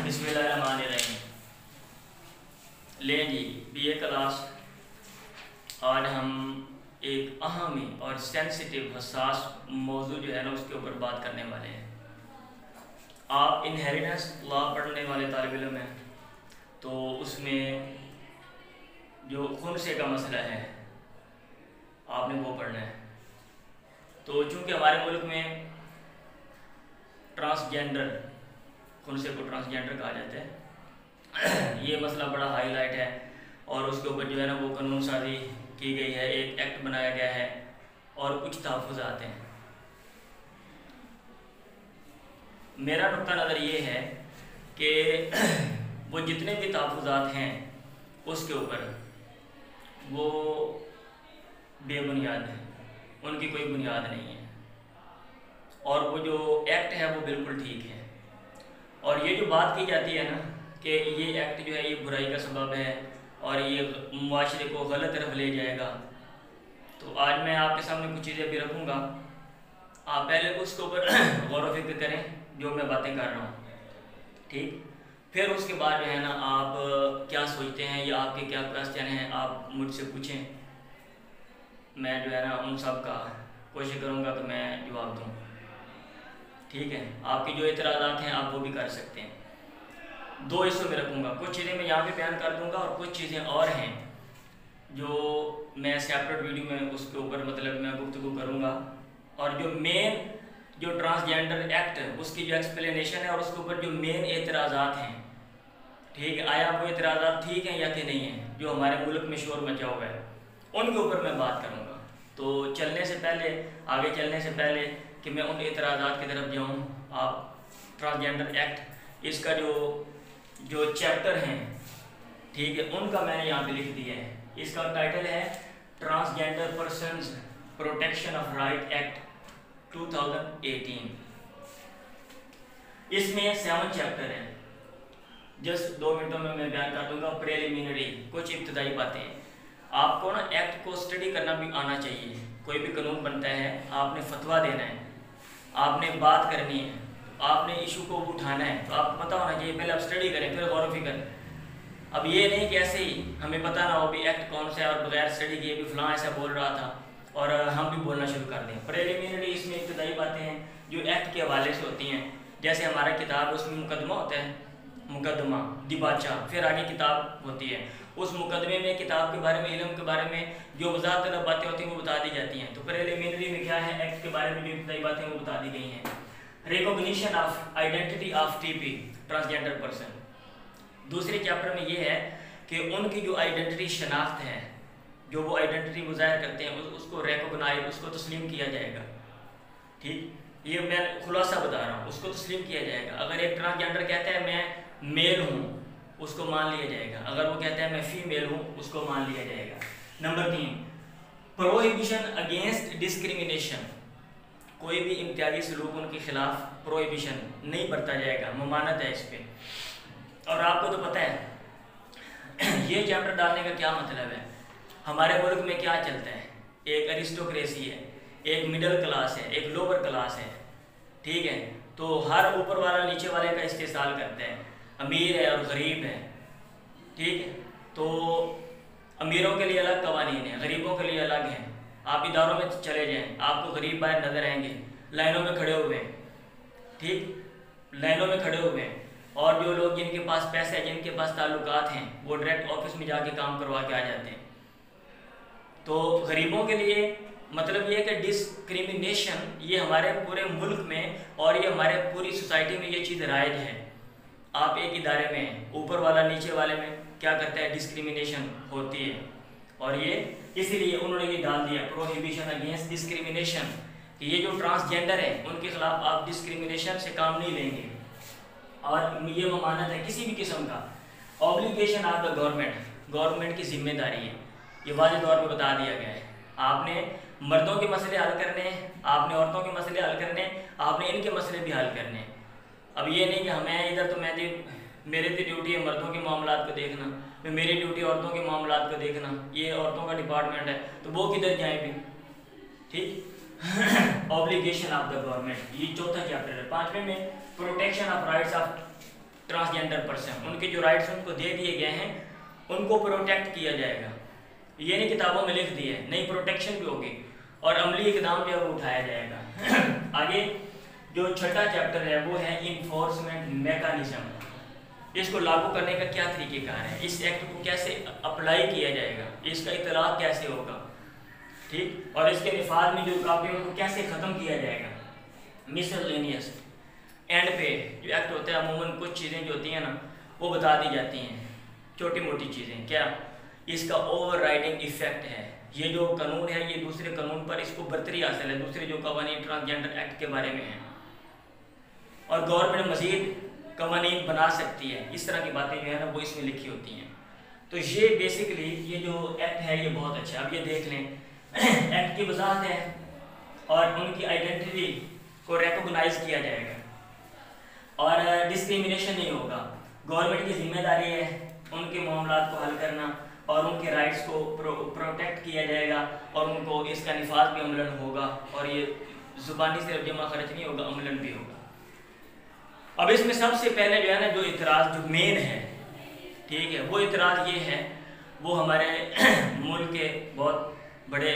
बिस्मिल्लाहिर्रहमानिर्रहीम। लें जी BA class. आज हम एक अहम और सेंसिटिव हसास मौजू जो है ना उसके ऊपर बात करने वाले हैं। आप इनहेरिटेंस लॉ पढ़ने वाले तालिब इल्म हैं तो उसमें जो खुनसे का मसला है आपने वो पढ़ना है। तो चूँकि हमारे मुल्क में ट्रांसजेंडर, खुनसे को ट्रांसजेंडर कहा जाता है, ये मसला बड़ा हाईलाइट है और उसके ऊपर जो है ना वो कानून साजी की गई है, एक एक्ट बनाया गया है और कुछ तहफ़्फ़ुज़ात हैं। मेरा नुक्ता नज़र ये है कि वो जितने भी तहफ़्फ़ुज़ात हैं उसके ऊपर वो बेबुनियाद हैं, उनकी कोई बुनियाद नहीं है और वो जो एक्ट है वो बिल्कुल ठीक है। और ये जो बात की जाती है ना कि ये एक्ट जो है ये बुराई का सबब है और ये मुआशरे को गलत तरफ ले जाएगा, तो आज मैं आपके सामने कुछ चीज़ें भी रखूँगा। आप पहले उसके ऊपर गौर व फिक्र करें जो मैं बातें कर रहा हूँ, ठीक। फिर उसके बाद जो है ना आप क्या सोचते हैं या आपके क्या क्वेश्चन हैं आप मुझसे पूछें। मैं जो है ना उन सब का कोशिश करूँगा कि मैं जवाब दूँ, ठीक है। आपकी जो इतराज़ात हैं आप वो भी कर सकते हैं। दो हिस्सों में रखूँगा, कुछ चीज़ें मैं यहाँ पे बयान कर दूँगा और कुछ चीज़ें और हैं जो मैं सेपरेट वीडियो में उसके ऊपर मतलब मैं गुफ्तगू करूँगा। और जो मेन जो ट्रांसजेंडर एक्ट है उसकी जो एक्सप्लेनेशन है और उसके ऊपर जो मेन एतराज़ात हैं, ठीक है, आया वो एतराज़ात ठीक हैं या कि नहीं हैं, जो हमारे मुल्क में शोर मचा हुआ है, उनके ऊपर मैं बात करूँगा। तो चलने से पहले, आगे चलने से पहले कि मैं उन एतराज़ात की तरफ जाऊँ, आप ट्रांसजेंडर एक्ट इसका जो चैप्टर हैं, ठीक है, उनका मैंने यहाँ पे लिख दिया है। इसका टाइटल है transgender persons protection of right act 2018। इसमें 7 चैप्टर हैं, जस्ट 2 मिनटों में मैं बयान कर दूंगा। प्रिलिमिनरी कुछ इब्तदाई बातें, आपको ना एक्ट को स्टडी करना भी आना चाहिए। कोई भी कानून बनता है आपने फतवा देना है, आपने बात करनी है, आपने इशू को उठाना है, तो आपको पता होना चाहिए। पहले आप स्टडी करें फिर गौर व फिक्र। अब ये नहीं कि ऐसे ही हमें पता ना हो भी एक्ट कौन सा है और बगैर स्टडी किए भी फलां ऐसा बोल रहा था और हम भी बोलना शुरू कर दें। प्रिलिमिनरी इसमें इब्तदाई बातें हैं जो एक्ट के हवाले से होती हैं। जैसे हमारा किताब उसमें मुकदमा होता है, मुकदमा दिबाचा, फिर आगे किताब होती है, उस मुकदमे में किताब के बारे में, इल्म के बारे में जो वजाहत तलब बातें होती हैं वो बता दी जाती हैं। तो प्रिलिमिनरी में क्या है, एक्ट के बारे में जो इब्तदाई बातें वो बता दी गई हैं। Recognition of identity of TP transgender person, दूसरे चैप्टर में ये है कि उनकी जो आइडेंटिटी शनाख्त है, जो वो आइडेंटिटी वो ज़ाहिर करते हैं उसको रिकॉग्नाइज, उसको तस्लीम किया जाएगा, ठीक। ये मैं खुलासा बता रहा हूँ, उसको तस्लीम किया जाएगा। अगर एक ट्रांसजेंडर कहता है मैं मेल हूँ, उसको मान लिया जाएगा। अगर वो कहता है मैं फीमेल हूँ, उसको मान लिया जाएगा। नंबर 3, प्रोहिबिशन अगेंस्ट डिस्क्रिमिनेशन, कोई भी इम्तियाजी सलूक उनके खिलाफ प्रोहिबिशन नहीं बरता जाएगा, ममानत है इस पर। और आपको तो पता है ये चैप्टर डालने का क्या मतलब है। हमारे मुल्क में क्या चलता है, एक अरिस्टोक्रेसी है, एक मिडिल क्लास है, एक लोअर क्लास है, ठीक है। तो हर ऊपर वाला नीचे वाले का इस्तेसाल करते हैं, अमीर है और गरीब है, ठीक है। तो अमीरों के लिए अलग कवानीन है, गरीबों के लिए अलग हैं। आप इदारों में चले जाएं, आपको गरीब बाहर नजर आएंगे लाइनों में खड़े हुए हैं, ठीक, लाइनों में खड़े हुए हैं। और जो लोग जिनके पास पैसे हैं, जिनके पास ताल्लुकात हैं, वो डायरेक्ट ऑफिस में जाके काम करवा के आ जाते हैं। तो गरीबों के लिए मतलब ये कि डिस्क्रिमिनेशन ये हमारे पूरे मुल्क में और ये हमारे पूरी सोसाइटी में ये चीज़ राइज है। आप एक इदारे में हैं, ऊपर वाला नीचे वाले में क्या करता है, डिस्क्रिमिनेशन होती है। और ये इसीलिए उन्होंने ये डाल दिया प्रोहिबिशन अगेंस्ट डिस्क्रिमिनेशन, कि ये जो ट्रांसजेंडर है उनके खिलाफ आप डिस्क्रिमिनेशन से काम नहीं लेंगे और ये ममानत है किसी भी किस्म का। Obligation of the government, government की जिम्मेदारी है, ये वाज़ेह तौर पे बता दिया गया है। आपने मर्दों के मसले हल करने हैं, आपने औरतों के मसले हल करने हैं, आपने इनके मसले भी हल करने हैं। अब ये नहीं कि हमें इधर तो मेरे तो ड्यूटी है मर्दों के मामलात को देखना, मेरी ड्यूटी औरतों के मामलात को देखना, ये औरतों का डिपार्टमेंट है तो वो किधर जाए भी, ठीक। ऑब्लिगेशन ऑफ द गवर्नमेंट, ये चौथा चैप्टर है। 5वें में protection of rights of transgender person, उनके जो राइट्स उनको दे दिए गए हैं उनको प्रोटेक्ट किया जाएगा। ये नहीं किताबों में लिख दिए, नहीं, प्रोटेक्शन भी होगी और अमली इकदाम जो है वो उठाया जाएगा। आगे जो छठा चैप्टर है वो है इन्फोर्समेंट मैकेनिज्म। इसको लागू करने का क्या तरीक़ेकार है, इस एक्ट को कैसे अप्लाई किया जाएगा, इसका इतलाक़ कैसे होगा, ठीक, और इसके निफाज में जो रुकावटें उनको कैसे ख़त्म किया जाएगा। मिसलेनियस एंड पे जो एक्ट होता है अमूमन कुछ चीज़ें जो होती हैं ना वो बता दी जाती हैं, छोटी मोटी चीज़ें, क्या इसका ओवरराइडिंग इफेक्ट है, ये जो कानून है ये दूसरे कानून पर इसको बरतरी हासिल है, दूसरे जो कवानीन ट्रांसजेंडर एक्ट के बारे में हैं, और गवर्नमेंट मज़ीद कवानीन बना सकती है, इस तरह की बातें जो है ना वो इसमें लिखी होती हैं। तो ये बेसिकली ये जो एक्ट है ये बहुत अच्छा है। अब ये देख लें एक्ट की वजाहत है और उनकी आइडेंटिटी को रिकॉग्नाइज किया जाएगा और डिस्क्रिमिनेशन नहीं होगा। गवर्नमेंट की जिम्मेदारी है उनके मामलात को हल करना और उनके राइट्स को प्रोटेक्ट किया जाएगा और उनको इसका निफाज भी अमलन होगा और ये ज़ुबानी सिर्फ जमा खर्च नहीं होगा, अमलन भी होगा। अब इसमें सबसे पहले जो है ना जो इतराज़ जो मेन है, ठीक है, वो इतराज़ ये है, वो हमारे मुल्क के बहुत बड़े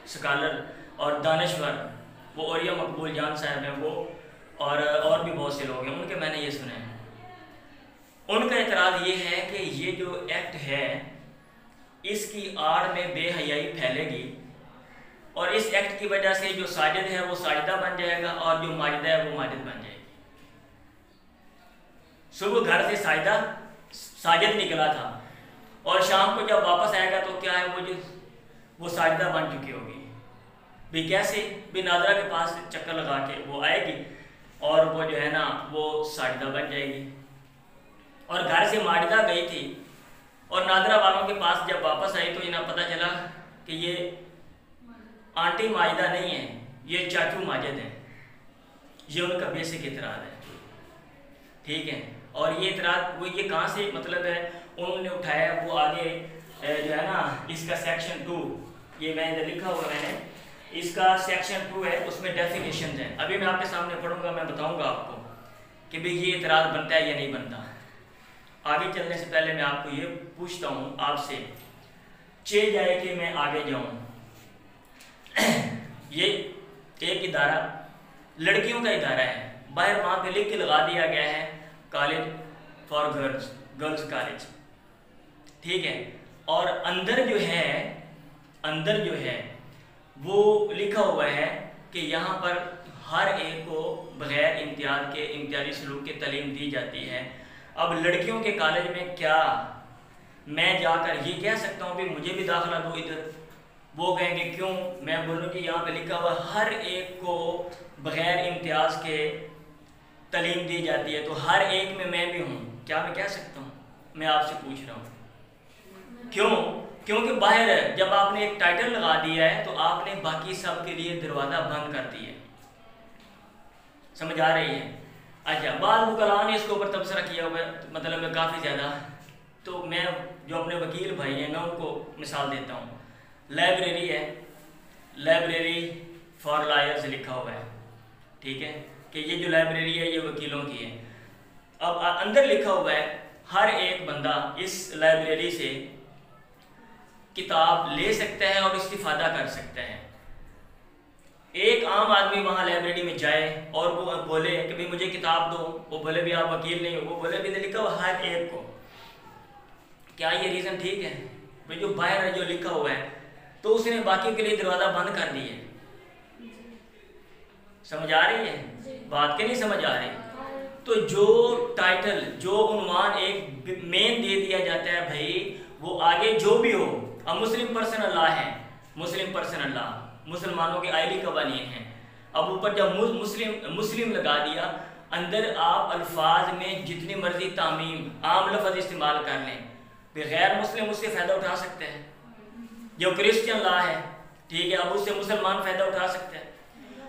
स्कॉलर और दानश्वर वो औरिया मकबूल जान साहब हैं, वो और भी बहुत से लोग हैं, उनके मैंने ये सुने हैं। उनका इतराज़ ये है कि ये जो एक्ट है इसकी आड़ में बेहयाई फैलेगी और इस एक्ट की वजह से जो साजिद है वो साजिदा बन जाएगा और जो माजिदा है वो माजिद बन जाएगी। सुबह घर से साजिद निकला था और शाम को जब वापस आएगा तो क्या है वो साजिदा बन चुकी होगी। भी कैसे, भी नादरा के पास चक्कर लगा के वो आएगी और वो जो है ना वो साजिदा बन जाएगी। और घर से माजिदा गई थी और नादरा वालों के पास जब वापस आई तो इन्हें पता चला कि ये आंटी माजिदा नहीं है, ये चाचू माजिद हैं। ये उनका बेसिक इतराज़ है, ठीक है। और ये इतराज़ वो ये कहाँ से मतलब है उन्होंने उठाया, वो आगे जो है ना इसका सेक्शन 2, ये मैंने इधर लिखा हुआ मैंने, इसका सेक्शन 2 है, उसमें डेफिनेशन है। अभी मैं आपके सामने पढ़ूंगा, मैं बताऊंगा आपको कि भाई ये इतराज़ बनता है या नहीं बनता। आगे चलने से पहले मैं आपको ये पूछता हूँ आपसे, चे जाए कि मैं आगे जाऊँ। ये एक इदारा लड़कियों का इदारा है, बाहर वहाँ पे लिख के लगा दिया गया है कॉलेज फॉर गर्ल्स कॉलेज, ठीक है। और अंदर जो है वो लिखा हुआ है कि यहाँ पर हर एक को बग़ैर इम्तियाज़ के इम्तियाजी सलूक की तालीम दी जाती है। अब लड़कियों के कॉलेज में क्या मैं जाकर ये कह सकता हूँ कि मुझे भी दाखिला दो इधर? वो कहेंगे क्यों? मैं बोलूँ कि यहाँ पे लिखा हुआ हर एक को बग़ैर इम्तियाज़ के तालीम दी जाती है, तो हर एक में मैं भी हूँ, क्या मैं कह सकता हूँ? मैं आपसे पूछ रहा हूँ क्यों? क्योंकि बाहर जब आपने एक टाइटल लगा दिया है तो आपने बाकी सब के लिए दरवाज़ा बंद कर दिया। समझ आ रही है? अच्छा, बाद मुकलान ने इसके ऊपर तबसरा किया हुआ है, मतलब मैं काफ़ी ज़्यादा, तो मैं जो अपने वकील भाई हैं मैं उनको मिसाल देता हूँ। लाइब्रेरी है, लाइब्रेरी फॉर लॉयर्स लिखा हुआ है, ठीक है, कि ये जो लाइब्रेरी है ये वकीलों की है। अब अंदर लिखा हुआ है हर एक बंदा इस लाइब्रेरी से किताब ले सकता है और इस्तिफादा कर सकता है। एक आम आदमी वहाँ लाइब्रेरी में जाए और वो बोले कि भाई मुझे किताब दो, वो बोले भी आप वकील नहीं हो, वो बोले भी लिखा हुआ हर एक को, क्या ये रीज़न ठीक है? भाई जो बाहर है जो लिखा हुआ है तो उसने बाकी के लिए दरवाज़ा बंद कर दिए। समझ आ रही है बात के नहीं समझ आ रही? तो जो टाइटल जो उन्वान एक मेन दे दिया जाता है भाई, वो आगे जो भी हो, अब मुस्लिम पर्सन अल्लाह है, मुस्लिम पर्सन अल्लाह मुसलमानों के आइली कवानीन हैं। अब ऊपर जब मुस्लिम लगा दिया, अंदर आप अल्फाज में जितनी मर्जी तामीम आम लफ्ज़ इस्तेमाल कर लें, गैर मुस्लिम उससे फ़ायदा उठा सकते हैं। जो क्रिश्चियन ला है, ठीक है, अब उससे मुसलमान फ़ायदा उठा सकते हैं।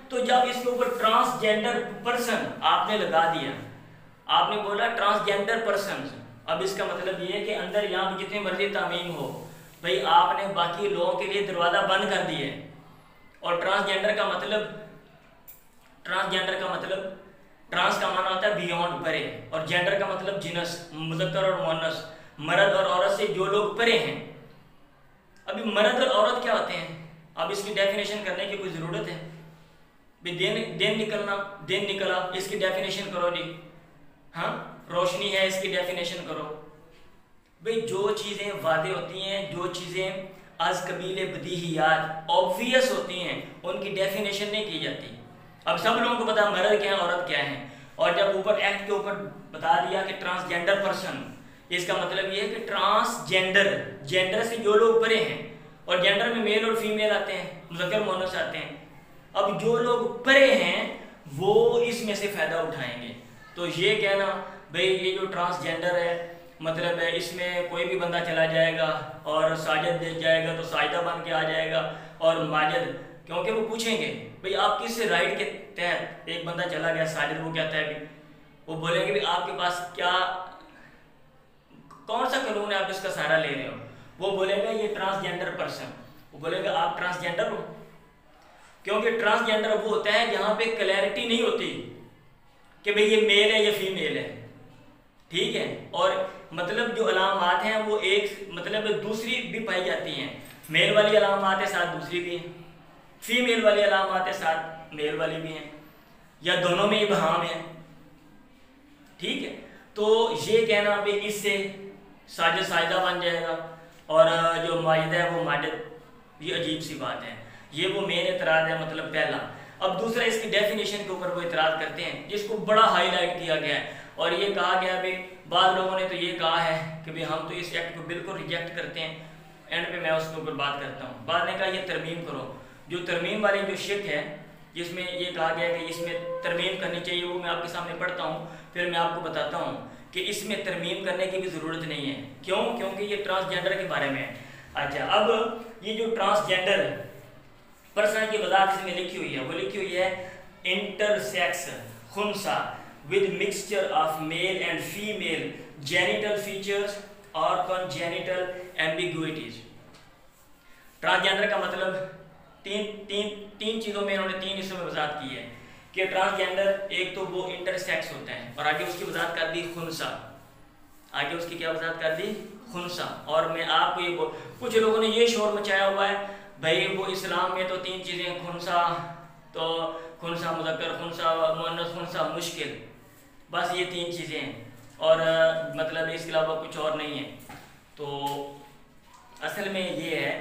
तो जब इसके ऊपर ट्रांसजेंडर पर्सन आपने लगा दिया, आपने बोला ट्रांसजेंडर पर्सन, अब इसका मतलब ये है कि अंदर यहाँ पर जितनी मर्जी तामीम हो, भाई आपने बाकी लोगों के लिए दरवाज़ा बंद कर दिया है। और ट्रांसजेंडर का मतलब ट्रांस का माना होता है बियॉन्ड, परे, और जेंडर का मतलब जिनस, मुज़क्कर और मुअन्नस, मर्द और औरत से जो लोग परे हैं। अभी मर्द और औरत क्या होते हैं, अब इसकी डेफिनेशन करने की कोई ज़रूरत है? भाई दिन निकलना, दिन निकला, इसकी डेफिनेशन करो जी। हाँ, रोशनी है, इसकी डेफिनेशन करो। भाई जो चीज़ें वादे होती हैं, जो चीज़ें आज कबीले बदीहियात ऑब्वियस होती हैं, उनकी डेफिनेशन नहीं की जाती। अब सब लोगों को पता मर्द क्या है, औरत क्या है, और जब ऊपर एक्ट के ऊपर बता दिया कि ट्रांसजेंडर पर्सन, इसका मतलब ये है कि ट्रांसजेंडर, जेंडर से जो लोग परे हैं, और जेंडर में मेल और फीमेल आते हैं, मुज़क्कर मुअन्नस आते हैं। अब जो लोग परे हैं वो इसमें से फ़ायदा उठाएंगे। तो ये कहना भाई ये जो ट्रांसजेंडर है, मतलब है इसमें कोई भी बंदा चला जाएगा और साजिद दे जाएगा तो साजिदा बन के आ जाएगा, और माजिद, क्योंकि वो पूछेंगे भाई आप किस राइट के तहत, एक बंदा चला गया साजिद, वो कहता है भी, वो बोलेंगे भी आपके पास क्या, कौन सा कानून है आप इसका सहारा ले रहे हो? वो बोलेगा ये ट्रांसजेंडर पर्सन, वो बोलेगा आप ट्रांसजेंडर हो, क्योंकि ट्रांसजेंडर वो होता है जहाँ पे क्लैरिटी नहीं होती कि भाई ये मेल है या फीमेल है, ठीक है। और मतलब जो अलामात हैं वो एक मतलब दूसरी भी पाई जाती हैं, मेल वाली अलामात है साथ दूसरी भी हैं, फीमेल वाली अलामात है साथ मेल वाली भी हैं, या दोनों में इबहाम है, ठीक है। तो ये कहना भाई इससे साजिद साजिदा बन जाएगा और जो माजिद है वो माजिद, ये अजीब सी बात है। ये वो मेन एतराज़ है, मतलब पहला। अब दूसरा इसकी डेफिनेशन के ऊपर वो एतराज़ करते हैं जिसको बड़ा हाईलाइट किया गया है, और ये कहा गया भाई, बाद लोगों ने तो ये कहा है कि भाई हम तो इस एक्ट को बिल्कुल रिजेक्ट करते हैं। एंड पे मैं उसके ऊपर बात करता हूँ। बाद ने कहा ये तरमीम करो, जो तरमीम वाली जो शिक है जिसमें ये कहा गया है कि इसमें तरमीम करनी चाहिए, वो मैं आपके सामने पढ़ता हूँ, फिर मैं आपको बताता हूँ कि इसमें तरमीम करने की भी ज़रूरत नहीं है। क्यों? क्योंकि ये ट्रांसजेंडर के बारे में है। अच्छा, अब ये जो ट्रांसजेंडर पर्सन की वजाहत इसमें लिखी हुई है, वो लिखी हुई है इंटरसेक्स खुनसा with mixture of male and female genital features और कॉन्जेनिटल एम्बिगुइटीज। ट्रांसजेंडर का मतलब तीन चीज़ों में इन्होंने तीन हिस्सों में वजाहत की है कि ट्रांसजेंडर एक तो वो इंटरसेक्स होता है, और आगे उसकी वजाहत कर दी खुनसा, आगे उसकी क्या वजाहत कर दी? खुनसा। और मैं आपको ये कुछ लोगों ने ये शोर मचाया हुआ है भाई वो इस्लाम में तो तीन चीज़ें, खुनसा, तो खुनसा मुज़क्कर, खुनसा मुअन्नस, खुनसा मुश्किल, बस ये तीन चीज़ें हैं, और मतलब इसके अलावा कुछ और नहीं है। तो असल में ये है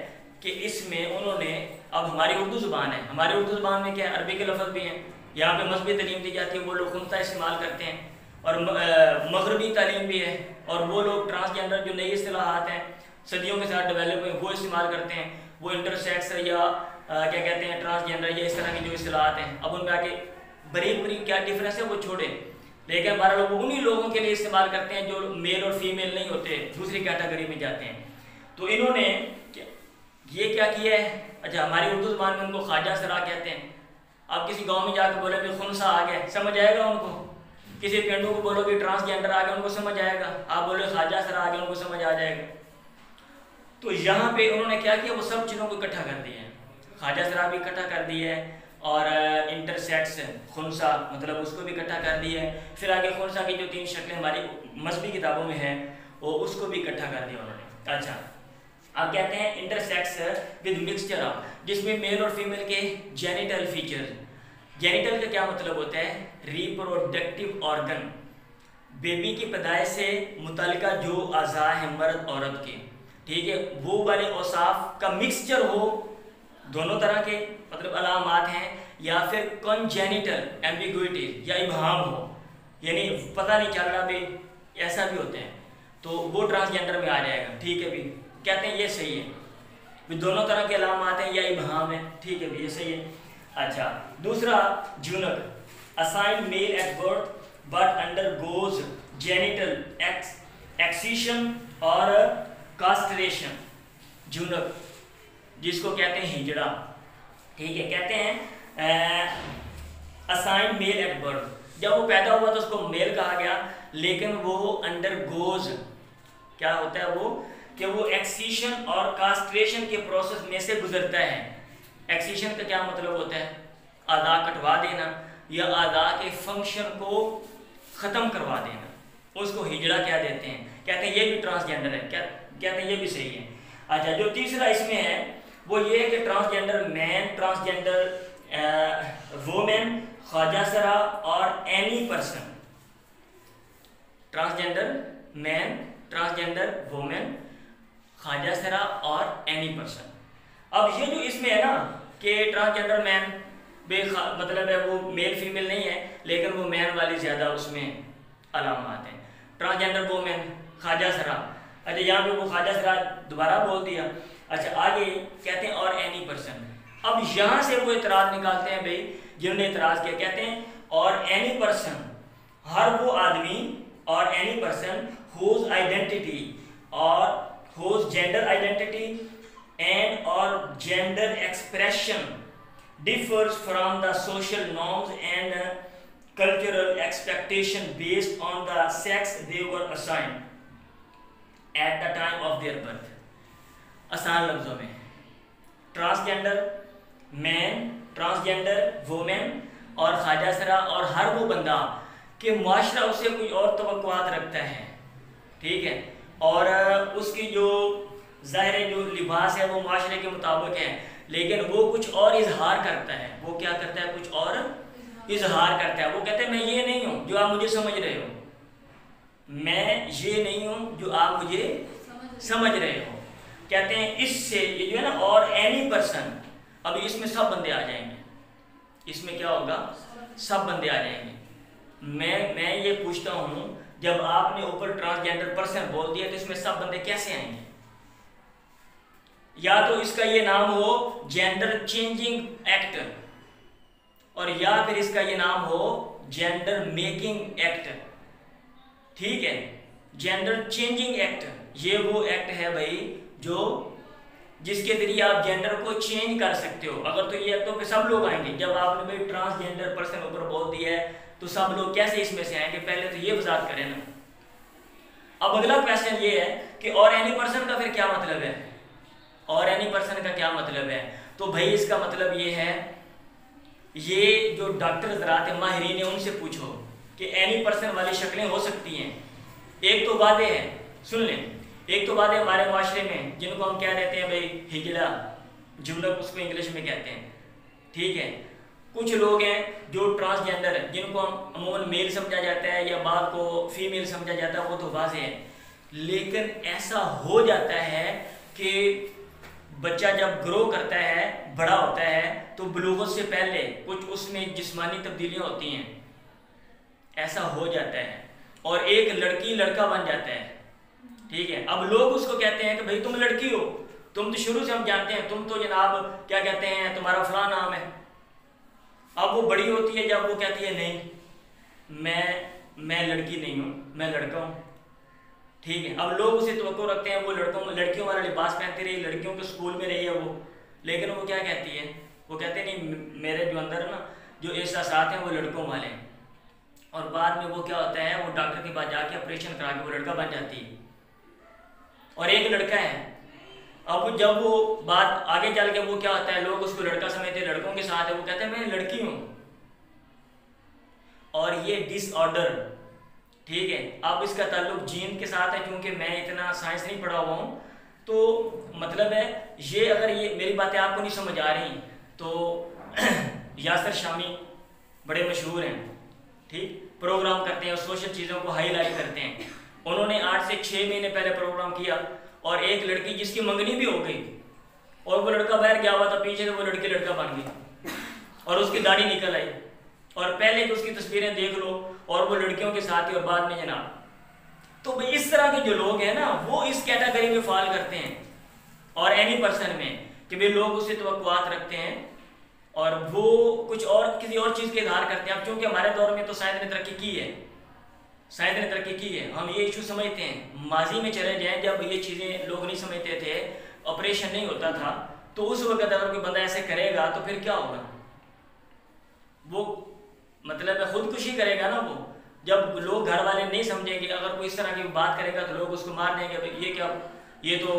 कि इसमें उन्होंने, अब हमारी उर्दू ज़ुबान है, हमारी उर्दू ज़ुबान में क्या है, अरबी के लफ्ज़ भी हैं, यहाँ पे मज़हबी तालीम दी जाती है, वो लोग खुनसा इस्तेमाल करते हैं, और मगरबी तालीम भी है, और वो लोग ट्रांसजेंडर जो नई इस्तिलाहात हैं सदियों के साथ डेवलप हुए वो इस्तेमाल करते हैं, वो इंटरसेक्स या क्या कहते हैं ट्रांसजेंडर या इस तरह की जो इस्तिलाहात हैं। अब उनमें आके बरीक बरीक क्या डिफरेंस है वो छोड़े, लेकिन 12 लोग उन्हीं लोगों के लिए इस्तेमाल करते हैं जो मेल और फीमेल नहीं होते, दूसरी कैटेगरी में जाते हैं। तो इन्होंने ये क्या किया है, अच्छा हमारी उर्दू ज़बान में उनको ख्वाजा सरा कहते हैं। आप किसी गांव में जाकर बोले भी खुनसा आ गया, समझ आएगा उनको। किसी पेंडू को बोलो कि ट्रांसजेंडर आ गया, उनको समझ आएगा। आप बोले ख्वाजा सरा आ गया, उनको समझ आ जाएगा। तो यहाँ पे उन्होंने क्या किया, वो सब चीज़ों को इकट्ठा कर दिया है, ख्वाजा सरा भी इकट्ठा कर दिया है, और इंटरसेक्स खुनसा मतलब उसको भी इकट्ठा कर दिया है। फिर आगे खुनसा की जो तीन शक्लें हमारी मजहबी किताबों में हैं वो उसको भी इकट्ठा कर दिया उन्होंने। अच्छा, अब कहते हैं इंटरसेक्स विद मिक्सचर ऑफ, जिसमें मेल और फीमेल के जेनिटल फीचर्स। जेनिटल का क्या मतलब होता है? रिप्रोडक्टिव ऑर्गन, बेबी की पैदाइश से मुतल्लिका जो अज़ा है मर्द औरत के, ठीक है, वो वाले औसाफ का मिक्सचर हो, दोनों तरह के मतलब अलामात हैं, या फिर कॉन्जेनिटल एम्बिगुइटी या इबहाम हो, यानी पता नहीं चल रहा भी, ऐसा भी होते हैं, तो वो ट्रांसजेंडर में आ जाएगा। ठीक है भी, कहते हैं ये सही है भी, दोनों तरह के अलामात हैं या इबहाम है, ठीक है भी, ये सही है। अच्छा, दूसरा जूनक, assign male at birth but undergoes genital excision और कास्ट्रेशन। जूनक जिसको कहते हैं हिजड़ा, ठीक है, कहते हैं असाइन मेल एट बर्थ, जब वो पैदा हुआ तो उसको मेल कहा गया, लेकिन वो अंडरगोज, क्या होता है वो, कि वो एक्सिशन और कास्ट्रेशन के प्रोसेस में से गुजरता है। एक्सिशन का क्या मतलब होता है? आधा कटवा देना, या आज़ा के फंक्शन को ख़त्म करवा देना, उसको हिजड़ा क्या देते हैं, कहते हैं ये भी ट्रांसजेंडर है, क्या कहते हैं ये भी सही है। अच्छा, जो तीसरा इसमें है वो ये है कि transgender man, transgender women, khawaja sira और any person. Transgender man, transgender women, khawaja sira और एनी पर्सन। अब ये जो इसमें है ना कि ट्रांसजेंडर मैन मतलब है वो मेल फीमेल नहीं है, लेकिन वो मैन वाली ज़्यादा उसमें अलामात हैं। ट्रांसजेंडर वुमेन, ख्वाजा सरा, अच्छा यहाँ पे वो ख्वाजा सरा दोबारा बोल दिया। अच्छा आगे कहते हैं और एनी पर्सन। अब यहाँ से वो इतराज़ निकालते हैं भाई जिन्होंने इतराज़ किया, कहते हैं और एनी पर्सन, हर वो आदमी, और एनी पर्सन हुज आइडेंटिटी और हुज जेंडर आइडेंटिटी एंड और gender expression differs from the social norms and cultural expectation based on the sex they were assigned at the time of their birth। आसान लफ्जों में transgender man, transgender women और ख्वाजा सरा और हर वो बंदा कि मुआशरा उससे कोई और तवक्कुआत रखता है, ठीक है, और उसकी जो ज़ाहिर जो लिबास है वो मुआशरे के मुताबिक है, लेकिन वो कुछ और इजहार करता है। वो क्या करता है, कुछ और इजहार करता है। वो कहते हैं मैं ये नहीं हूँ जो आप मुझे समझ रहे हो, मैं ये नहीं हूँ जो आप मुझे समझ रहे हो। कहते हैं इससे ये जो है ना और एनी पर्सन, अब इसमें सब बंदे आ जाएंगे, इसमें क्या होगा, सब बंदे आ जाएंगे। मैं ये पूछता हूँ जब आपने ऊपर ट्रांसजेंडर पर्सन बोल दिया तो इसमें सब बंदे कैसे आएंगे? या तो इसका ये नाम हो जेंडर चेंजिंग एक्ट, और या फिर इसका ये नाम हो जेंडर मेकिंग एक्ट, ठीक है। जेंडर चेंजिंग एक्ट ये वो एक्ट है भाई जो जिसके जरिए आप जेंडर को चेंज कर सकते हो। अगर तो ये एक्टों पे सब लोग आएंगे, जब आपने भाई ट्रांसजेंडर पर्सन ऊपर बोल दिया है तो सब लोग कैसे इसमें से आएंगे, पहले तो ये वजाहत करें ना। अब अगला क्वेश्चन ये है कि और एनी पर्सन का फिर क्या मतलब है, और एनी पर्सन का क्या मतलब है? तो भाई इसका मतलब ये है, ये जो डॉक्टर हज़रात हैं, माहिरीन हैं, उनसे पूछो कि एनी पर्सन वाली शक्लें हो सकती हैं। एक तो वादे हैं, सुन लें, एक तो वादे हमारे माशरे में जिनको हम क्या देते हैं भाई हिजड़ा, जुमला उसको इंग्लिश में कहते हैं, ठीक है। कुछ लोग हैं जो ट्रांसजेंडर है जिनको हम अमूमन मेल समझा जाता है या बाद को फीमेल समझा जाता है, वो तो वाज़े है। लेकिन ऐसा हो जाता है कि बच्चा जब ग्रो करता है, बड़ा होता है, तो बुलूगत से पहले कुछ उसमें जिस्मानी तब्दीलियाँ होती हैं, ऐसा हो जाता है और एक लड़की लड़का बन जाता है, ठीक है। अब लोग उसको कहते हैं कि भाई तुम लड़की हो, तुम तो शुरू से हम जानते हैं, तुम तो जनाब क्या कहते हैं तुम्हारा फलां नाम है। अब वो बड़ी होती है जब वो कहती है नहीं मैं लड़की नहीं हूँ, मैं लड़का हूँ, ठीक है। अब लोग उसे तवक्को रखते हैं, वो लड़कियों वाला लिबास पहनती रही, लड़कियों के स्कूल में रही है वो, लेकिन वो क्या कहती है, वो कहते हैं नहीं मेरे जो अंदर ना जो एहसासात हैं वो लड़कों वाले हैं। और बाद में वो क्या होता है, वो डॉक्टर के पास जाके ऑपरेशन करा के वो लड़का बन जाती है और एक लड़का है। अब जब वो बात आगे चल के वो क्या होता है, लोग उसको लड़का समझते हैं, लड़कों के साथ है, वो कहते हैं मैं लड़की हूँ। और ये डिसऑर्डर, ठीक है, अब इसका ताल्लुक जीन के साथ है, क्योंकि मैं इतना साइंस नहीं पढ़ा हुआ हूँ, तो मतलब है ये अगर ये मेरी बातें आपको नहीं समझ आ रही तो यासर शामी बड़े मशहूर हैं, ठीक, प्रोग्राम करते हैं और सोशल चीज़ों को हाईलाइट करते हैं। उन्होंने 8 से 6 महीने पहले प्रोग्राम किया और एक लड़की जिसकी मंगनी भी हो गई और वो लड़का बाहर गया हुआ था पीछे, तो वो लड़की लड़का बन गई और उसकी दाढ़ी निकल आई, और पहले तो उसकी तस्वीरें देख लो और वो लड़कियों के साथ ही और बाद में जनाब। तो भाई इस तरह के जो लोग हैं ना वो इस कैटेगरी में फॉल करते हैं और एनी पर्सन में, कि भाई लोग उससे तवक्कुआत रखते हैं और वो कुछ और किसी और चीज़ के इजहार करते हैं। अब चूँकि हमारे दौर में तो साइंस ने तरक्की की है, साइंस ने तरक्की की है, हम ये इशू समझते हैं। माजी में चले जाएं जब ये चीज़ें लोग नहीं समझते थे, ऑपरेशन नहीं होता था, तो उस वक्त अगर कोई बंदा ऐसे करेगा तो फिर क्या होगा, वो मतलब खुदकुशी करेगा ना। वो जब लोग घर वाले नहीं समझेंगे, अगर कोई इस तरह की बात करेगा तो लोग उसको मार देंगे। ये क्या, ये तो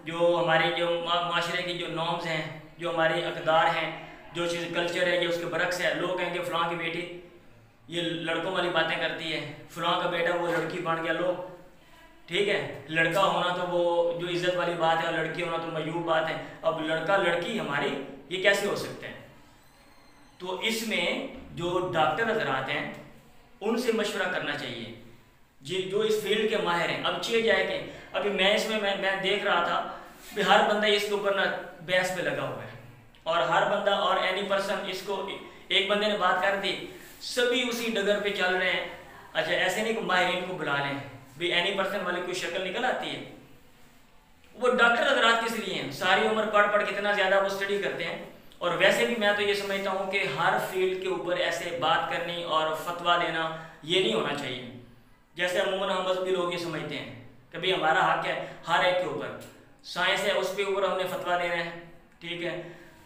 जो हमारे जो माशरे की जो नॉर्म्स हैं, जो हमारे अक़दार हैं, जो चीज़ कल्चर है ये उसके बरक्स है। लोग कहेंगे फलां की बेटी ये लड़कों वाली बातें करती है, फलां का बेटा वो लड़की बन गया। लोग ठीक है, लड़का होना तो वो जो इज्जत वाली बात है और लड़की होना तो मयूब बात है। अब लड़का लड़की हमारी ये कैसे हो सकते हैं? तो इसमें जो डॉक्टर हजरात हैं उनसे मशवरा करना चाहिए जी, जो इस फील्ड के माहिर हैं। अब चीज है कि अभी मैं इसमें मैं देख रहा था कि हर बंदा इसके ऊपर ना बहस पे लगा हुआ है, और हर बंदा और एनी पर्सन इसको, एक बंदे ने बात कर दी सभी उसी डगर पे चल रहे हैं। अच्छा ऐसे नहीं कि माहिरीन को बुला लें भी, एनी पर्सन वाली कोई शक्ल निकल आती है। वो डॉक्टर हजरात किस लिए हैं? सारी उम्र पढ़ पढ़ कितना ज़्यादा वो स्टडी करते हैं। और वैसे भी मैं तो ये समझता हूँ कि हर फील्ड के ऊपर ऐसे बात करनी और फतवा देना ये नहीं होना चाहिए। जैसे अमूमन हम मजहबी लोग ये समझते हैं कि भाई हमारा हक है हर एक के ऊपर, साइंस है उस पर ऊपर हमने फतवा देना है, ठीक है।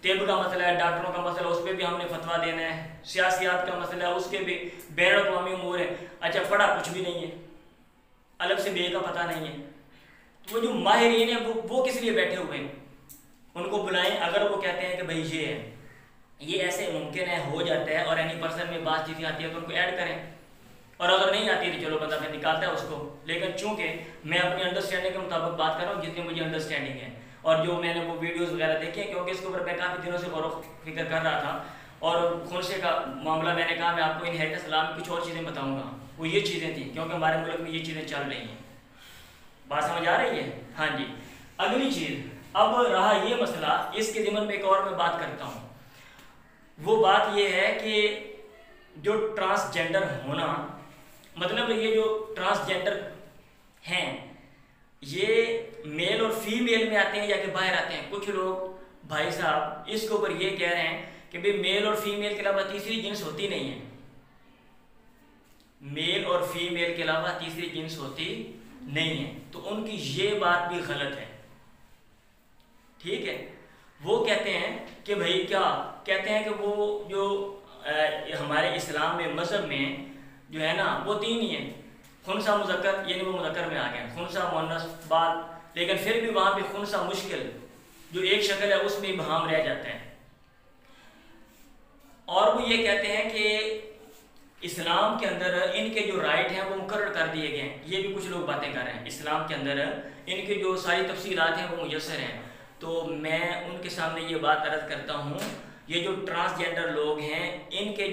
तिब का मसला है, डॉक्टरों का मसला है, उस पर भी हमने फतवा देना है। सियासियात का मसला है, उसके भी बैन अवी उमूर है। अच्छा पढ़ा कुछ भी नहीं है, अलग से बे का पता नहीं है, तो वो जो माहिरीन है वो किस लिए बैठे हुए हैं? उनको बुलाएं। अगर वो कहते हैं कि भाई ये है, ये ऐसे मुमकिन है, हो जाता है, और एनी पर्सन में बातचीत आती है तो उनको ऐड करें, और अगर नहीं आती तो चलो बंदा फिर निकालता है उसको। लेकिन चूंकि मैं अपनी अंडरस्टैंडिंग के मुताबिक बात कर रहा हूँ, जितनी मुझे अंडरस्टैंडिंग है, और जो मैंने वो वीडियोस वगैरह देखी है, क्योंकि इसके ऊपर मैं काफ़ी दिनों से गौर फिक्र कर रहा था। और खुनसे का मामला मैंने कहा मैं आपको इनहेरिटेंस लॉ में कुछ और चीज़ें बताऊँगा, वो ये चीज़ें थी क्योंकि हमारे मुल्क में ये चीज़ें चल रही हैं। बात समझ आ रही है? हाँ जी। अगली चीज़, अब रहा ये मसला, इसके ज़िम्मन में एक और मैं बात करता हूँ। वो बात ये है कि जो ट्रांसजेंडर होना, मतलब ये जो ट्रांसजेंडर हैं ये मेल और फीमेल में आते हैं या कि बाहर आते हैं? कुछ लोग भाई साहब इसके ऊपर ये कह रहे हैं कि भाई मेल और फीमेल के अलावा तीसरी जिन्स होती नहीं है। मेल और फीमेल के अलावा तीसरी जिन्स होती नहीं है, तो उनकी ये बात भी गलत है, ठीक है। वो कहते हैं कि भाई क्या कहते हैं कि वो जो हमारे इस्लाम में मज़हब में जो है ना वो तीन ही है, खुनसा मुज़क्कर, यानी वो मुज़क्कर में आ गए, खुनसा मुअन्नस बात, लेकिन फिर भी वहाँ पे खुनसा मुश्किल जो एक शक्ल है उसमें इबहाम रह जाते हैं। और वो ये कहते हैं कि इस्लाम के अंदर इनके जो राइट हैं वो मुकर्रर कर दिए गए हैं। ये भी कुछ लोग बातें कर रहे हैं, इस्लाम के अंदर इनके जो सारी तफसीलात हैं वो मुयस्सर हैं। तो मैं उनके सामने ये बात अर्ज़ करता हूँ, ये जो ट्रांसजेंडर लोग हैं इनके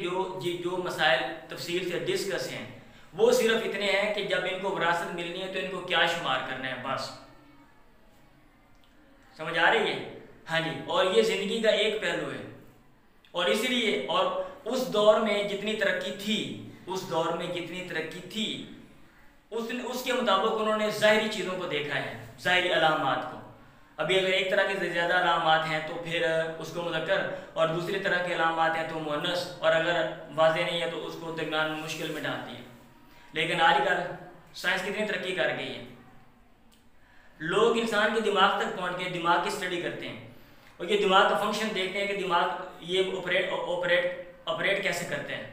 जो मसाइल तफसील से डिस्कस हैं वो सिर्फ इतने हैं कि जब इनको विरासत मिलनी है तो इनको क्या शुमार करना है, बस। समझ आ रही है? हाँ जी। और ये ज़िंदगी का एक पहलू है, और इसलिए और उस दौर में जितनी तरक्की थी, उस दौर में जितनी तरक्की थी उसके मुताबिक उन्होंने ज़ाहिरी चीज़ों को देखा है, ज़ाहिरी अलामात को। अभी अगर एक तरह के ज़्यादा अलामात हैं तो फिर उसको मुज़क्कर, और दूसरी तरह के अलामात हैं तो मुअन्नस, और अगर वाज़ेह नहीं है तो उसको दरमियान मुश्किल में डालती है। लेकिन आजकल साइंस कितनी तरक्की कर गई है, लोग इंसान के दिमाग तक पहुँच के दिमाग की स्टडी करते हैं और ये दिमाग का फंक्शन देखते हैं कि दिमाग ये ऑपरेट कैसे करते हैं,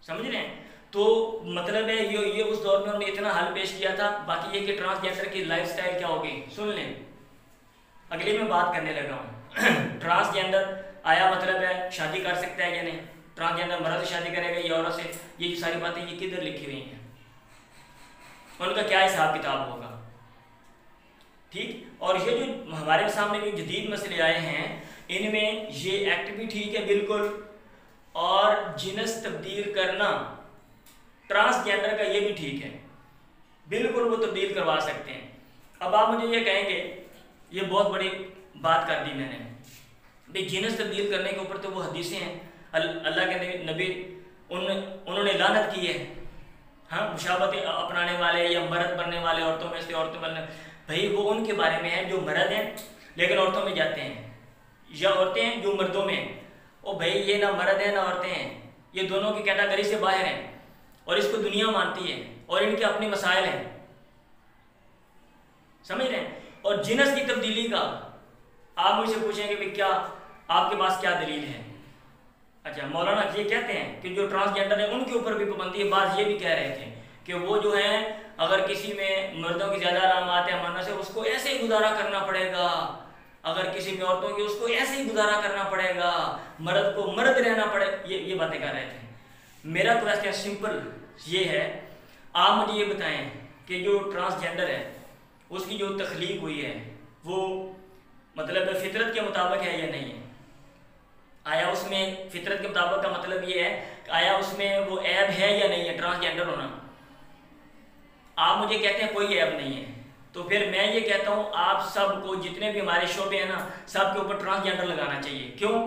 समझ रहे हैं? तो मतलब है ये उस दौर में उन्होंने इतना हल पेश किया था। बाकी ये कि ट्रांसजेंडर की लाइफस्टाइल क्या होगी सुन लें, अगली में बात करने लगा हूँ। ट्रांसजेंडर आया मतलब है शादी कर सकता है या नहीं, ट्रांसजेंडर मर्द से शादी करेगा या औरत से, ये सारी बातें ये किधर लिखी हुई हैं, उनका क्या हिसाब किताब होगा, ठीक। और ये जो हमारे सामने जो जदीद मसले आए हैं इनमें ये एक्ट भी ठीक है बिल्कुल, और जिनस तब्दील करना ट्रांसजेंडर का ये भी ठीक है, बिल्कुल वो तब्दील करवा सकते हैं। अब आप मुझे ये कहेंगे ये बहुत बड़ी बात कर दी मैंने, भाई जिनस तब्दील करने के ऊपर तो वो हदीसें हैं, अल्लाह के नबी उन्होंने लानत की है। हाँ, मुशाबत अपनाने वाले या मर्द बनने वाले औरतों में से औरतों बनने, भाई वो उनके बारे में है जो मर्द हैं लेकिन औरतों में जाते हैं, या औरतें हैं जो मर्दों में। ओ भाई ये ना मर्द है ना औरतें हैं, ये दोनों की कैटेगरी से बाहर हैं और इसको दुनिया मानती है और इनके अपने मसाइल हैं, समझ रहे हैं? और जिनस की तब्दीली का आप मुझसे पूछेंगे भाई क्या आपके पास क्या दलील है? अच्छा, मौलाना ये कहते हैं कि जो ट्रांसजेंडर है उनके ऊपर भी पाबंदी है। बात ये भी कह रहे थे कि वो जो है अगर किसी में मर्दों की ज़्यादा अलामात है मरना से उसको ऐसे ही गुजारा करना पड़ेगा, अगर किसी में औरतों की उसको ऐसे ही गुजारा करना पड़ेगा, मर्द को मर्द रहना पड़े, ये बातें कर रहे थे। मेरा क्वेश्चन सिंपल ये है, आप मुझे ये बताएं कि जो ट्रांसजेंडर है उसकी जो तख्लीक हुई है वो मतलब फितरत के मुताबिक है या नहीं है? आया उसमें फितरत के मुताबिक का मतलब ये है कि आया उसमें वो ऐब है या नहीं है ट्रांसजेंडर होना? आप मुझे कहते हैं कोई ऐब नहीं है, तो फिर मैं ये कहता हूँ आप सबको जितने भी हमारे शोबे हैं ना, सब के ऊपर ट्रांसजेंडर लगाना चाहिए। क्यों?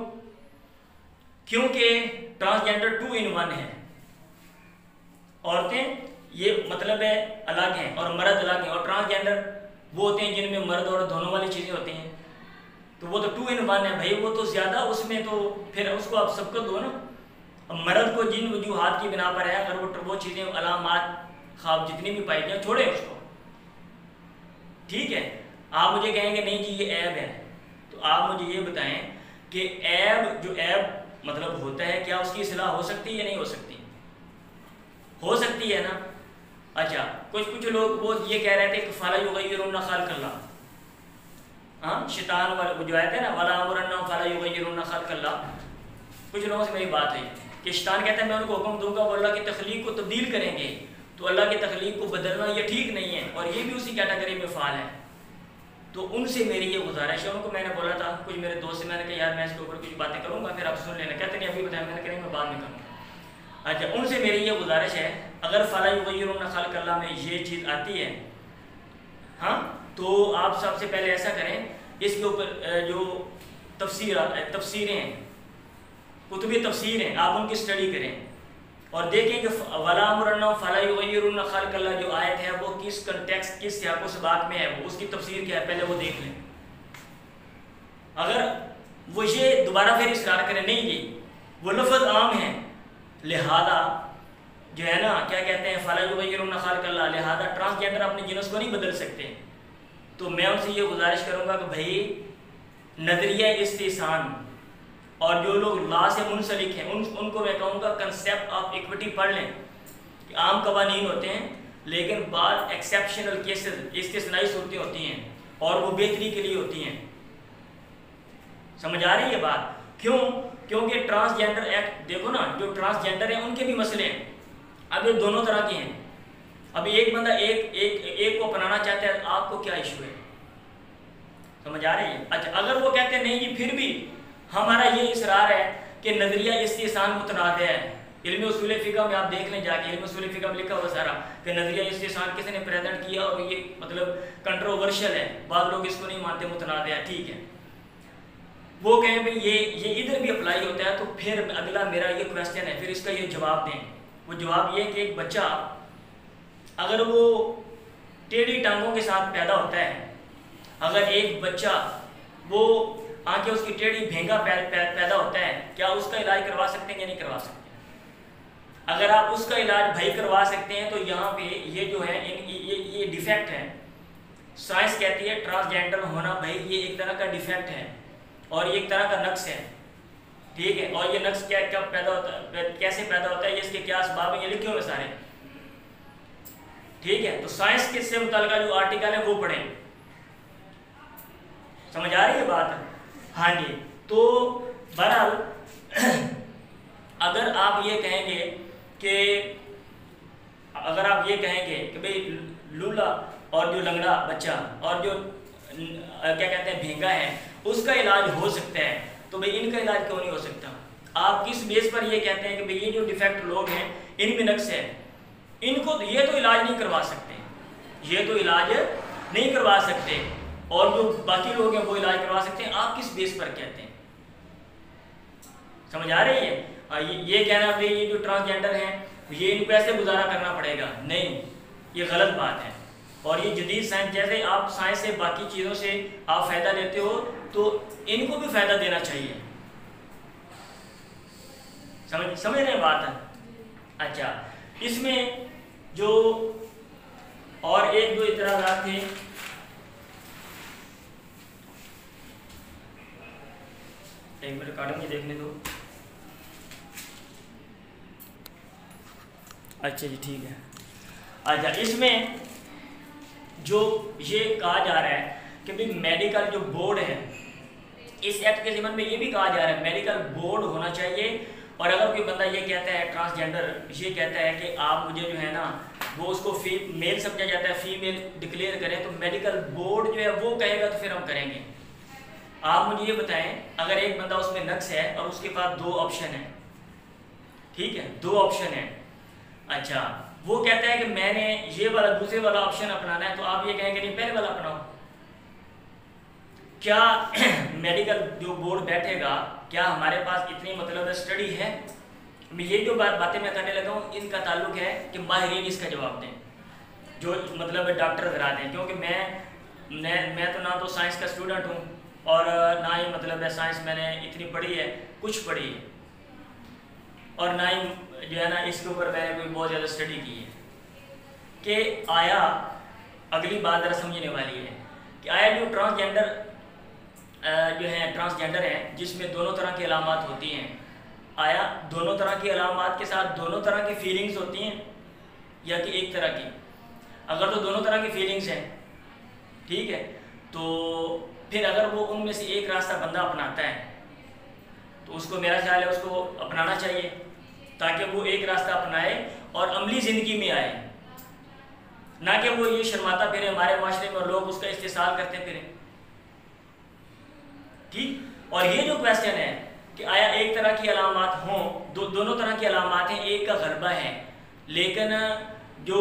क्योंकि ट्रांसजेंडर 2 in 1 है। औरतें ये मतलब है अलग हैं और मर्द अलग हैं, और ट्रांसजेंडर वो होते हैं जिनमें मर्द और दोनों वाली चीज़ें होती हैं, तो वो तो 2 in 1 है भाई, वो तो ज़्यादा उसमें, तो फिर उसको आप सबको दो ना। मर्द को जिन वजूहात की बिना पर है, अगर वो चीज़ें अलामात ख्वाब जितनी भी पाई जाए छोड़े उसको, ठीक है। आप मुझे कहेंगे नहीं जी ये ऐब है, तो आप मुझे ये बताएं कि ऐब जो ऐब मतलब होता है, क्या उसकी इस्लाह हो सकती है या नहीं हो सकती? हो सकती है ना। अच्छा, कुछ लोग वो ये कह रहे थे कि फला युगय्यिरुन खल्क़ल्लाह, हाँ शैतान वाला जो आया था ना, वला अमरुन्नहुम फला युगय्यिरुन खल्क़ल्लाह, कुछ लोगों से मेरी बात हुई कि शैतान कहता है मैं उनको हुक्म दूंगा वो अल्लाह की तख्लीक को तब्दील करेंगे, तो अल्लाह की तख्लीक को बदलना ये ठीक नहीं है, और ये भी उसी कैटेगरी में फ़ाल है। तो उनसे मेरी ये गुजारिश है, उनको मैंने बोला था, कुछ मेरे दोस्त से मैंने कहा यार मैं इसके ऊपर कुछ बातें करूँगा, फिर आप सुन लेना। कहते नहीं अभी बताया, मैंने कहा मैं बाद में करूँगा। अच्छा, उनसे मेरी ये गुजारिश है, अगर फला युगय्यिरुन खल्क़ल्लाह में ये चीज़ आती है, हाँ, तो आप सबसे पहले ऐसा करें, इसके ऊपर जो तफसीरें हैं, कुतुबी तफसीर हैं, आप उनकी स्टडी करें और देखें कि वला अमरुन्नहुम फला युगय्यिरुन खल्क़ल्लाह जो आयत है वो किस कंटेक्स्ट, किस सियाक़ो सबाक़ में है, वो उसकी तफसीर क्या है पहले वो देख लें। अगर वो ये दोबारा फिर इसरार करें नहीं जी वो लफ्ज़ आम है, लिहाजा जो है ना क्या कहते हैं फला युगय्यिरुन खल्क़ल्लाह, लिहाजा ट्रांसजेंडर अपने जिन्स को नहीं बदल सकते, तो मैं उनसे ये गुजारिश करूँगा कि भाई नज़रिया इस्तिहसान और जो लोग लॉ से मुंसलिक हैं उनको मैं कहूँगा कंसेप्ट ऑफ इक्विटी पढ़ लें कि आम कवानीन होते हैं, लेकिन बाद एक्सेप्शनल केसेस इस्तिस्नाई सूरतें होती हैं और वो बेहतरी के लिए होती हैं। समझ आ रही है बात? क्यों? क्योंकि ट्रांसजेंडर एक्ट देखो ना, जो ट्रांसजेंडर हैं उनके भी मसले हैं। अब ये दोनों तरह के हैं। अभी एक बंदा एक को अपनाना चाहता है, आपको क्या इशू है? समझ आ रही है? अच्छा, अगर वो कहते हैं नहीं जी फिर भी हमारा ये इसरार है कि नज़रिया इस्तिहसान मुतनाज़ है, इल्म उसूल फ़िक़ह में आप देख लें जाके, इल्म उसूल फ़िक़ह में लिखा हुआ सारा कि नज़रिया इस्तिहसान किसी ने प्रेजेंट किया और ये मतलब कंट्रोवर्शियल है, बाद लोग इसको नहीं मानते, मुतनाज़ है, ठीक है। वो कहें भाई ये इधर भी अप्लाई होता है, तो फिर अगला मेरा ये क्वेश्चन है, फिर इसका ये जवाब दें। वो जवाब ये कि एक बच्चा अगर वो टेढ़ी टांगों के साथ पैदा होता है, अगर एक बच्चा वो आंखें उसकी टेढ़ी भेंगा पैदा होता है, क्या उसका इलाज करवा सकते हैं या नहीं करवा सकते? अगर आप उसका इलाज भाई करवा सकते हैं, तो यहाँ पे ये जो है ये डिफेक्ट है। साइंस कहती है ट्रांसजेंडर होना भाई ये एक तरह का डिफेक्ट है और ये एक तरह का नक्स है, ठीक है। और ये नक्स क्या कब पैदा होता है, कैसे पैदा होता है, ये इसके क्या असबाब है, ये लिखे हुए सारे, ठीक है। तो साइंस के से मुताल्लिक़ जो आर्टिकल है वो पढ़ें। समझ आ रही है बात? हाँ जी। तो बहरहाल अगर आप ये कहेंगे कि भाई लूला और जो लंगड़ा बच्चा और जो क्या कहते हैं भेंगा है उसका इलाज हो सकता है, तो भाई इनका इलाज क्यों नहीं हो सकता? आप किस बेस पर ये कहते हैं कि भाई ये जो डिफेक्ट लोग हैं इनमें नक्स है, इनको ये तो इलाज नहीं करवा सकते, ये तो इलाज नहीं करवा सकते, और जो बाकी लोग हैं वो इलाज करवा सकते हैं। आप किस बेस पर कहते हैं? समझ आ रही है? ये कहना भाई ये जो ट्रांसजेंडर हैं ये इनको ऐसे गुजारा करना पड़ेगा, नहीं, ये गलत बात है। और ये जदीद साइंस, जैसे आप साइंस से बाकी चीज़ों से आप फ़ायदा लेते हो तो इनको भी फ़ायदा देना चाहिए। समझ रहे हैं बात? अच्छा, इसमें जो और एक दो इतराज़ात थे, एक मिनट रिकॉर्डिंग में देखने दो। अच्छा जी, ठीक है। अच्छा, इसमें जो ये कहा जा रहा है कि भाई मेडिकल जो बोर्ड है इस एक्ट के ज़िम्मन में ये भी कहा जा रहा है मेडिकल बोर्ड होना चाहिए। और अगर कोई बंदा ये कहता है ट्रांसजेंडर ये कहता है कि आप मुझे जो है ना वो उसको मेल समझा जाता है, फीमेल डिक्लेयर करें, तो मेडिकल बोर्ड जो है वो कहेगा तो फिर हम करेंगे। आप मुझे ये बताएं, अगर एक बंदा उसमें नक्स है और उसके पास 2 ऑप्शन है, ठीक है, 2 ऑप्शन है, अच्छा वो कहता है कि मैंने ये वाला दूसरे वाला ऑप्शन अपनाना है, तो आप ये कहेंगे नहीं पहले वाला अपनाओ। क्या मेडिकल जो बोर्ड बैठेगा, क्या हमारे पास इतनी मतलब स्टडी है? ये जो बातें मैं करने लगा हूँ इनका ताल्लुक है कि माहिरीन इसका जवाब दें, जो मतलब डॉक्टर करा दें, क्योंकि मैं तो ना तो साइंस का स्टूडेंट हूँ और ना ही मतलब है साइंस मैंने इतनी पढ़ी है, कुछ पढ़ी है, और ना ही जो है ना इसके ऊपर मैंने कोई बहुत ज़्यादा स्टडी की है। कि आया अगली बात ज़रा समझने वाली है कि आया जो ट्रांसजेंडर है जिसमें दोनों तरह की अलामात होती हैं, आया दोनों तरह की अलामात के साथ दोनों तरह की फीलिंग्स होती हैं या कि एक तरह की? अगर तो दोनों तरह की फीलिंग्स हैं, ठीक है, तो फिर अगर वो उनमें से एक रास्ता बंदा अपनाता है तो उसको, मेरा ख्याल है उसको अपनाना चाहिए ताकि वो एक रास्ता अपनाए और अमली ज़िंदगी में आए, ना कि वो ये शर्माता फिरे हमारे माशरे में लोग उसका इस्तेसाल करते फिरे, ठीक। और ये जो क्वेश्चन है कि आया एक तरह की अलामात हों, दोनों तरह की अलामात हैं, एक का गलबा है, लेकिन जो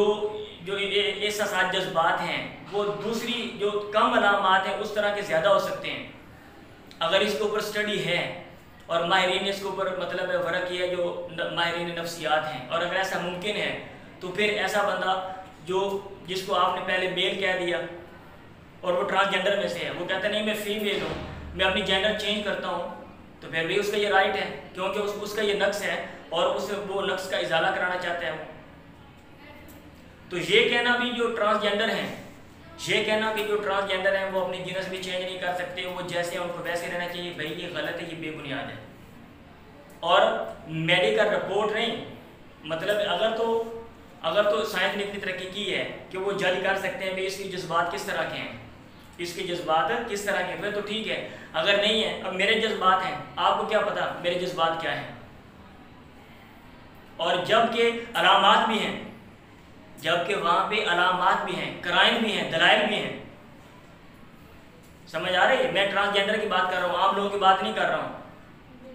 जो एहसास जज्बात हैं वो दूसरी जो कम अलामात हैं उस तरह के ज़्यादा हो सकते हैं। अगर इसके ऊपर स्टडी है और माहिरीन ने इसके ऊपर मतलब वर्क किया जो माहिरीन नफ्सियात हैं, और अगर ऐसा मुमकिन है तो फिर ऐसा बंदा जिसको आपने पहले मेल कह दिया और वो ट्रांसजेंडर में से है, वो कहता नहीं मैं फीमेल हूँ, मैं अपनी जेंडर चेंज करता हूँ, तो फिर भी उसका ये राइट है क्योंकि उसका ये नक्स है और वो नक्स का इजाला कराना चाहता है वो। तो ये कहना भी जो ट्रांसजेंडर हैं, वो अपनी जिनस भी चेंज नहीं कर सकते, वो जैसे हैं उनको वैसे रहना चाहिए, भाई ये गलत है, ये बेबुनियाद है। और मेडिकल रिपोर्ट नहीं, मतलब अगर तो साइंस ने इतनी तरक्की की है कि वो जज कर सकते हैं भाई इसके जज्बात किस तरह के हैं, फिर तो ठीक है। अगर नहीं है, अब मेरे जज्बात हैं, आपको क्या पता मेरे जज्बात क्या हैं? और जबकि अलामात भी हैं, जबकि वहाँ पे अलामात भी हैं, क्राइम भी हैं, दलाइल भी हैं। समझ आ रही है? मैं ट्रांसजेंडर की बात कर रहा हूँ, आम लोगों की बात नहीं कर रहा हूँ।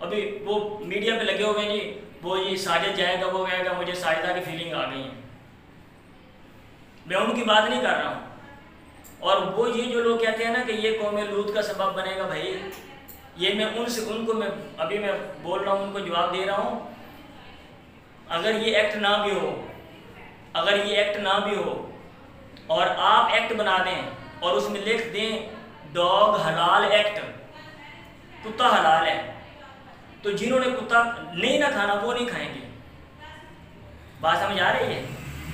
अभी वो मीडिया पे लगे हुए हैं जी, वो ये साजिद जाएगा, वो कहेगा मुझे साजिदा की फीलिंग आ गई है, मैं उनकी बात नहीं कर रहा हूँ। और वो ये जो लोग कहते हैं ना कि ये कौम लूत का सबब बनेगा, भाई ये मैं उनको मैं अभी मैं बोल रहा हूँ, उनको जवाब दे रहा हूँ। अगर ये एक्ट ना भी हो और आप एक्ट बना दें और उसमें लिख दें डॉग हलाल एक्ट, कुत्ता हलाल है, तो जिन्होंने कुत्ता नहीं ना खाना वो नहीं खाएंगे। बात समझ आ रही है?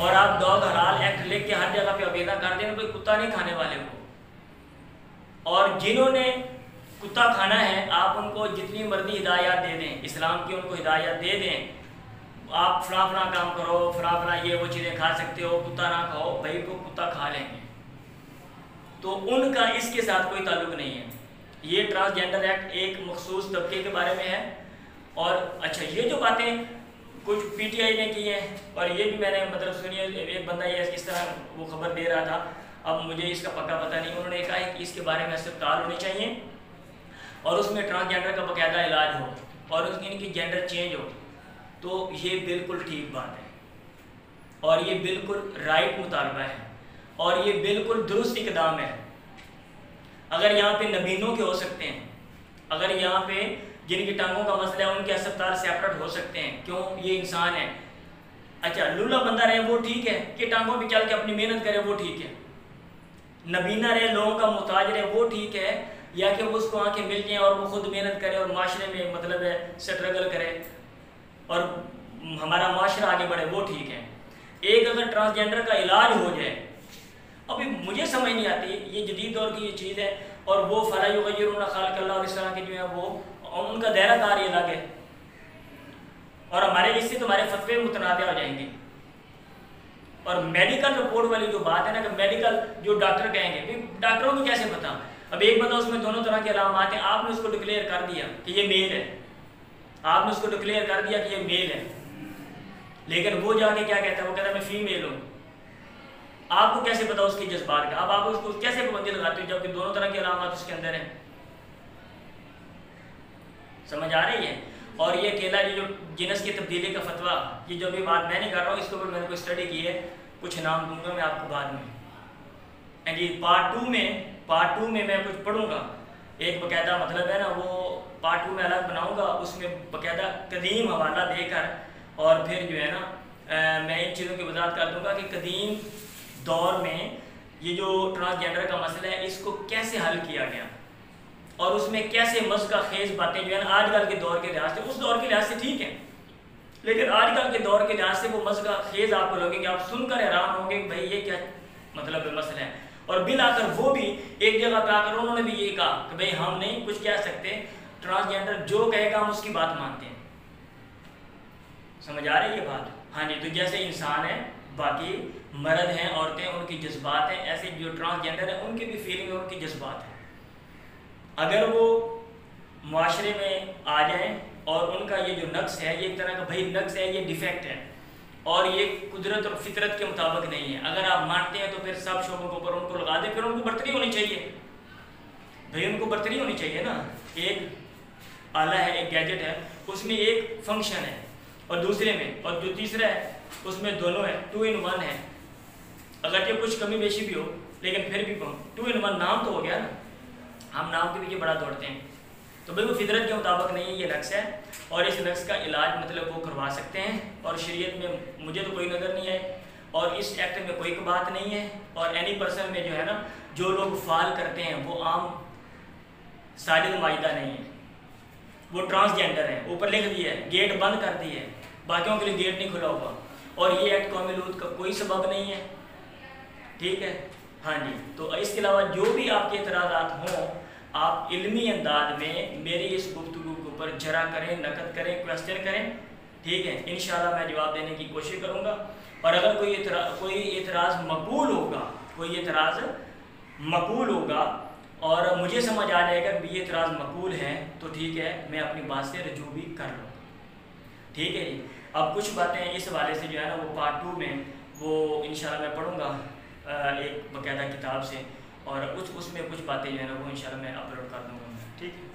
और आप डॉग हलाल एक्ट लिख के हर जगह पे आवेदन कर दें कोई कुत्ता नहीं खाने वाले को। और जिन्होंने कुत्ता खाना है आप उनको जितनी मर्जी हिदायत दे दें, इस्लाम की उनको हिदायत दे दें, आप फला काम करो, फला ये वो चीज़ें खा सकते हो, कुत्ता ना खाओ, भाई को कुत्ता खा लेंगे। तो उनका इसके साथ कोई ताल्लुक नहीं है। ये ट्रांसजेंडर एक्ट एक मखसूस तबके के बारे में है। और अच्छा, ये जो बातें कुछ पीटीआई ने की है और ये भी मैंने मतलब सुनी है, एक बंदा ये इस तरह वो खबर दे रहा था, अब मुझे इसका पक्का पता नहीं, उन्होंने कहा है कि इसके बारे में अस्पताल होने चाहिए और उसमें ट्रांसजेंडर का बाकायदा इलाज हो और इनकी जेंडर चेंज हो। तो ये बिल्कुल ठीक बात है और ये बिल्कुल राइट मुतालबा है और ये बिल्कुल दुरुस्त इक़दाम है। अगर यहाँ पे नबीनों के हो सकते हैं, अगर यहाँ पे जिनकी टांगों का मसला है उनके अस्पताल सेपरेट हो सकते हैं, क्यों? ये इंसान है। अच्छा, लूला बंदा रहे वो ठीक है कि टांगों पे चल के अपनी मेहनत करे वो ठीक है, नबीना रहे लोगों का मुताज रहे वो ठीक है, या कि वो उसको आके मिल जाए और वो खुद मेहनत करे और माशरे में मतलब है स्ट्रगल करे और हमारा माशरा आगे बढ़े वो ठीक है। एक अगर ट्रांसजेंडर का इलाज हो जाए, अभी मुझे समझ नहीं आती, ये जदीद दौर की ये चीज़ है और वो फला युग़य्यिरूना ख़ल्क़ल्लाह और इस तरह के जो है वो उनका दायरा कार ये अलग है और हमारे इससे तो हमारे फतवे मुतनाज़ हो जाएंगे। और मेडिकल रिपोर्ट वाली जो बात है ना कि मेडिकल जो डॉक्टर कहेंगे, डॉक्टरों को कैसे पता? अब एक बंदा उसमें दोनों तरह के अलामात हैं, आपने उसको डिक्लेयर कर दिया कि ये मेल है, आपने उसको डिक्लेयर कर दिया कि ये मेल है, लेकिन वो जाके क्या कहता है, वो कहता है मैं फीमेल हूँ। आपको कैसे पता उसकी जज्बात का? अब आप उसको कैसे पाबंदी लगाते हो जबकि दोनों तरह के अलामात उसके अंदर हैं? समझ आ रही है? और ये अकेला ये जो जिनस की तब्दीली का फतवा, ये जो भी बात मैं नहीं कर रहा हूँ, इसके ऊपर मैंने कोई स्टडी की है, कुछ नाम दूंगा मैं आपको बाद में। एंड ये पार्ट टू में मैं कुछ पढ़ूंगा, एक बकायदा मतलब है ना, वो पार्ट 2 में अलग बनाऊंगा, उसमें बकायदा कदीम हवाला देकर, और फिर जो है ना मैं इन चीज़ों की वजाहत कर दूंगा कि कदीम दौर में ये जो ट्रांसजेंडर का मसला है इसको कैसे हल किया गया, और उसमें कैसे मज़का खेज बातें जो है ना आजकल के दौर के लिहाज से, उस दौर के लिहाज से ठीक है, लेकिन आजकल के दौर के लिहाज से वो मज़का खेज आपको लगेंगे, आप सुनकर हैरान होंगे कि भाई ये क्या मतलब मसला है। और बिल आकर वो भी एक जगह पे आकर उन्होंने भी ये कहा कि भाई हम नहीं कुछ कह सकते, ट्रांसजेंडर जो कहेगा हम उसकी बात मानते हैं। समझ आ रही है बात? हाँ जी। तो जैसे इंसान है, बाकी मर्द हैं, औरतें, उनकी जज्बात हैं, ऐसे जो ट्रांसजेंडर है उनकी भी फीलिंग है, उनकी जज्बात है। अगर वो मुआशरे में आ जाए और उनका ये जो नक्स है, ये एक तरह का भाई नक्स है, ये डिफेक्ट है, और ये कुदरत और फितरत के मुताबिक नहीं है, अगर आप मानते हैं तो फिर सब शोबों के ऊपर उनको लगा दे, फिर उनको बर्तरी होनी चाहिए भाई, उनको बर्तरी होनी चाहिए ना। एक आला है, एक गैजेट है, उसमें एक फंक्शन है और दूसरे में, और जो तीसरा है उसमें दोनों है, 2 in 1 है। अगर ये कुछ कमी बेशी भी हो लेकिन फिर भी 2 in 1 नाम तो हो गया ना, हम नाम के पीछे बड़ा दौड़ते हैं, तो भाई वो फितरत के मुताबिक नहीं है, ये नक्स है, और इस नक्स का इलाज मतलब वो करवा सकते हैं, और शरीयत में मुझे तो कोई नज़र नहीं है, और इस एक्ट में कोई बात नहीं है, और एनी पर्सन में जो है ना जो लोग फाल करते हैं वो आम साजिद माहिदा नहीं है, वो ट्रांसजेंडर है, ऊपर लिख दिया है, गेट बंद कर दी है, बाकियों के लिए गेट नहीं खुला हुआ, और ये एक्ट कौमी लूत का कोई सबब नहीं है। ठीक है, हाँ जी। तो इसके अलावा जो भी आपके एतराज़ात हों, आप इल्मी अंदाज में मेरी इस गुफ्तगू के ऊपर जरा करें, नकद करें, क्वेश्चन करें, ठीक है। इंशाल्लाह मैं जवाब देने की कोशिश करूँगा, और अगर कोई एतराज़ मकबूल होगा, कोई एतराज़ मकबूल होगा और मुझे समझ आ जाएगा कि ये एतराज़ मकबूल है, तो ठीक है, मैं अपनी बात से रजू भी कर लूँगा। ठीक है जी। अब कुछ बातें इस हवाले से जो है ना वो पार्ट 2 में वो इंशाल्लाह मैं पढ़ूँगा एक बाकायदा किताब से, और उसमें कुछ बातें जो है ना वो इंशाल्लाह मैं अपलोड कर दूँगा। ठीक है।